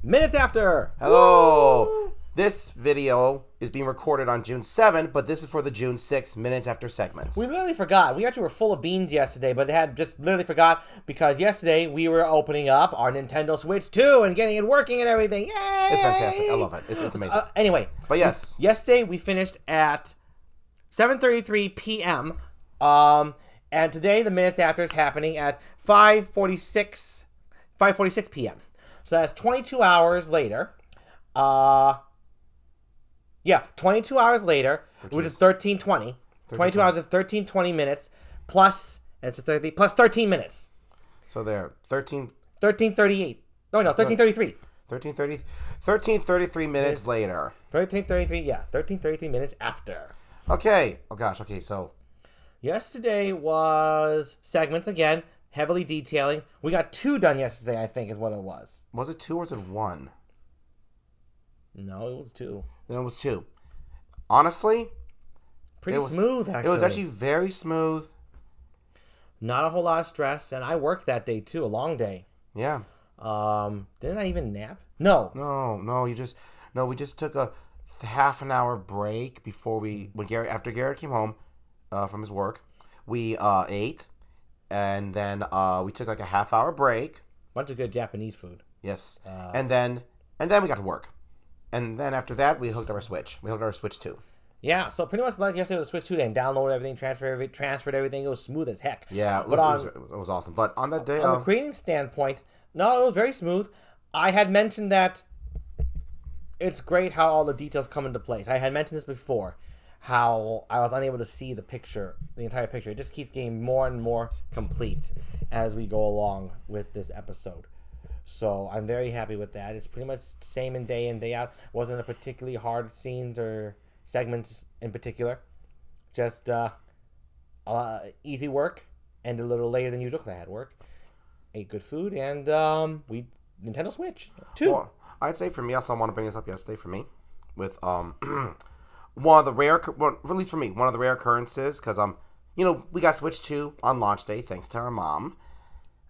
Minutes After. Hello. Woo! This video is being recorded on June 7th, but this is for the June 6th Minutes After segments. We literally forgot. We actually were full of beans yesterday, but it had just literally forgot because yesterday we were opening up our Nintendo Switch 2 and getting it working and everything. Yay! It's fantastic. I love it. It's amazing. Anyway. But yes. Yesterday we finished at 7:33 p.m. And today the Minutes After is happening at 5:46 p.m. So that's 22 hours later. 22 hours later, which is 13:20. 22 hours is 13:20 minutes plus, and it's 30, plus 13 minutes. So there, 13:38. No, 13:33. 13:33 minutes later. 13:33 minutes after. Okay. Oh gosh. Okay. So Yesterday was segments again, heavily detailing. We got 2 done yesterday, I think, is what it was. was it 2 or was it 1? No, it was 2. Then it was 2. Honestly, Pretty smooth, actually. It was actually very smooth. Not a whole lot of stress, and I worked that day too, a long day. Yeah. Didn't I even nap? No. No. We just took a half an hour break before after Garrett came home from his work. We ate, and then we took like a half hour break. Bunch of good Japanese food. Yes. And then we got to work. And then after that, we hooked up our Switch. We hooked up our Switch 2. Yeah, so pretty much like yesterday was Switch 2 day. And downloaded everything, transferred everything. It was smooth as heck. Yeah, it was awesome. But on that day... On the creating standpoint, no, it was very smooth. I had mentioned that it's great how all the details come into place. I had mentioned this before, how I was unable to see the picture, the entire picture. It just keeps getting more and more complete as we go along with this episode. So I'm very happy with that. It's pretty much same in day out. Wasn't a particularly hard scenes or segments in particular. Just easy work, and a little later than usual because I had work. Ate good food, and Nintendo Switch 2. Well, I'd say for me, I also want to bring this up yesterday for me, with one of the rare, well, at least for me, one of the rare occurrences, because we got Switch 2 on launch day thanks to our mom,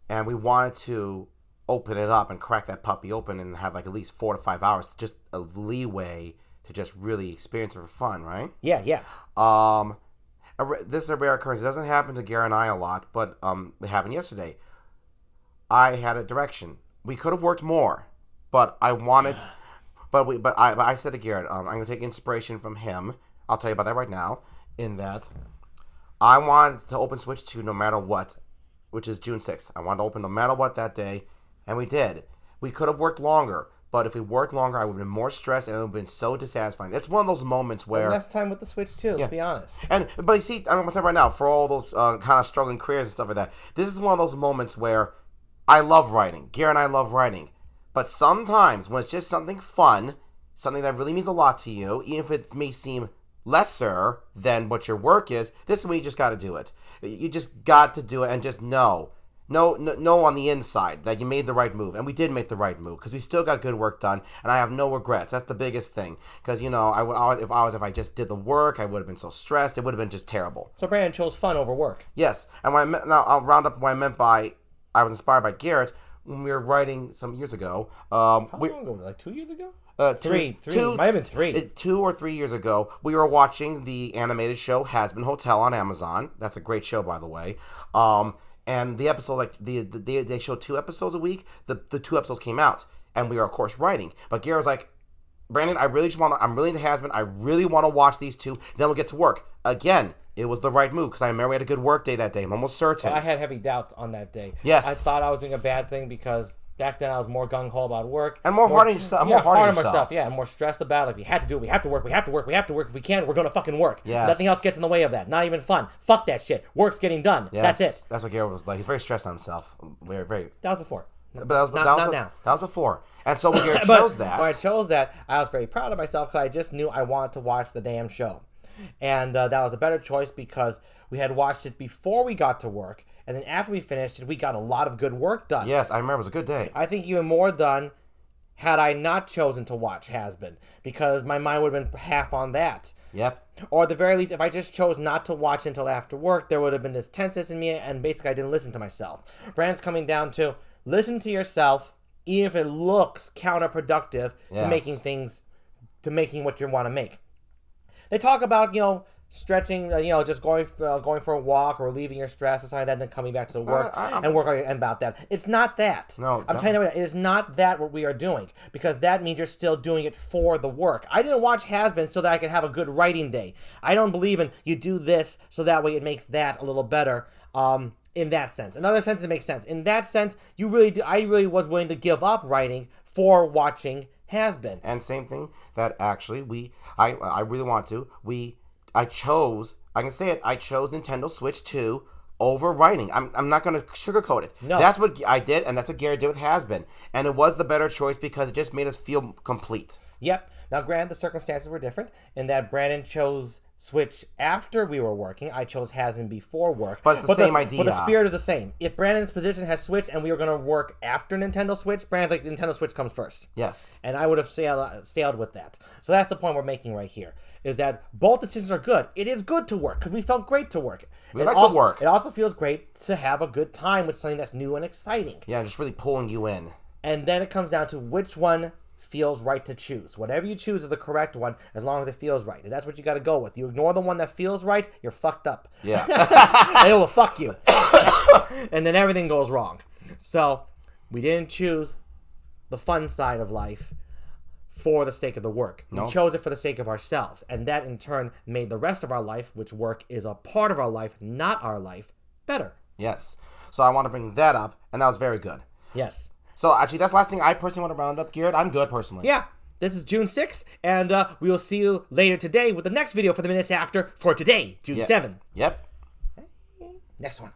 and we wanted to open it up and crack that puppy open and have like at least 4 to 5 hours, just a leeway to just really experience it for fun, right? Yeah. This is a rare occurrence. It doesn't happen to Garrett and I a lot, but it happened yesterday. I had a direction. We could have worked more, but I wanted, but I said to Garrett, I'm going to take inspiration from him. I'll tell you about that right now. In that, I wanted to open Switch 2 no matter what, which is June 6th. I wanted to open no matter what that day. And we did. We could have worked longer, but if we worked longer, I would have been more stressed, and it would have been so dissatisfying. It's one of those moments where... less time with the Switch, too, let's be honest. But you see, I'm going to tell you right now, for all those kind of struggling careers and stuff like that, this is one of those moments where I love writing. Garrett and I love writing. But sometimes, when it's just something fun, something that really means a lot to you, even if it may seem lesser than what your work is, this is when you just got to do it. You just got to do it and just know on the inside that you made the right move. And we did make the right move because we still got good work done, and I have no regrets. That's the biggest thing. Because, if I just did the work, I would have been so stressed. It would have been just terrible. So Brandon chose fun over work. Yes. And now I'll round up what I meant by I was inspired by Garrett when we were writing some years ago. How long ago? Like 2 years ago? Three. Might have been 3. 2 or 3 years ago, we were watching the animated show Has Been Hotel on Amazon. That's a great show, by the way. And the episode, like they show 2 episodes a week. The 2 episodes came out, and we were of course writing. But Garrett was like, "Brandon, I'm really into Has Been. I really want to watch these 2. Then we'll get to work." Again, it was the right move because I remember we had a good work day that day. I'm almost certain. Well, I had heavy doubts on that day. Yes, I thought I was doing a bad thing because back then I was more gung ho about work and more hard on yourself. And more stressed about it. We had to do it. We have to work. If we can, we're gonna fucking work. Yes. Nothing else gets in the way of that. Not even fun. Fuck that shit. Work's getting done. Yes. That's it. That's what Garrett was like. He's very stressed on himself. Very. That was before. But that was not now. That was before. And so when Garrett chose that, when I chose that, I was very proud of myself because I just knew I wanted to watch the damn show. And that was a better choice because we had watched it before we got to work. And then after we finished it, we got a lot of good work done. Yes, I remember. It was a good day. I think even more done had I not chosen to watch Has Been, because my mind would have been half on that. Yep. Or at the very least, if I just chose not to watch until after work, there would have been this tenseness in me, and basically I didn't listen to myself. Brand's coming down to listen to yourself, even if it looks counterproductive to making Yes. things, to making what you want to make. They talk about, stretching, just going for a walk or relieving your stress or something like that, and then coming back to the work and work about that. It's not that. No, I'm telling you, it is not that what we are doing, because that means you're still doing it for the work. I didn't watch Has-Been so that I could have a good writing day. I don't believe in you do this so that way it makes that a little better. In that sense. In other sense, it makes sense. In that sense, you really do. I really was willing to give up writing for watching Has-Been. And same thing that actually I really want to. I chose Nintendo Switch 2 over writing. I'm not going to sugarcoat it. No. That's what I did, and that's what Garrett did with Has-Been. And it was the better choice because it just made us feel complete. Yep. Now, granted, the circumstances were different in that Brandon chose Switch after we were working. I chose Has-Been before work. But it's the same idea. But the spirit is the same. If Brandon's position has switched and we were going to work after Nintendo Switch, Brandon's like, Nintendo Switch comes first. Yes. And I would have sailed with that. So that's the point we're making right here, is that both decisions are good. It is good to work because we felt great to work. We like to work. It also feels great to have a good time with something that's new and exciting. Yeah, just really pulling you in. And then it comes down to which one feels right to choose. Whatever you choose is the correct one, as long as it feels right. And that's what you got to go with. You ignore the one that feels right, you're fucked up. Yeah. And it will fuck you. And then everything goes wrong. So we didn't choose the fun side of life for the sake of the work. We chose it for the sake of ourselves. And that in turn made the rest of our life, which work is a part of our life, not our life, better. Yes. So I want to bring that up, and that was very good. Yes. So actually, that's the last thing I personally want to round up, Garrett. I'm good personally. Yeah. This is June 6th, and we will see you later today with the next video for the minutes after for today, June 7th. Yep. Next one.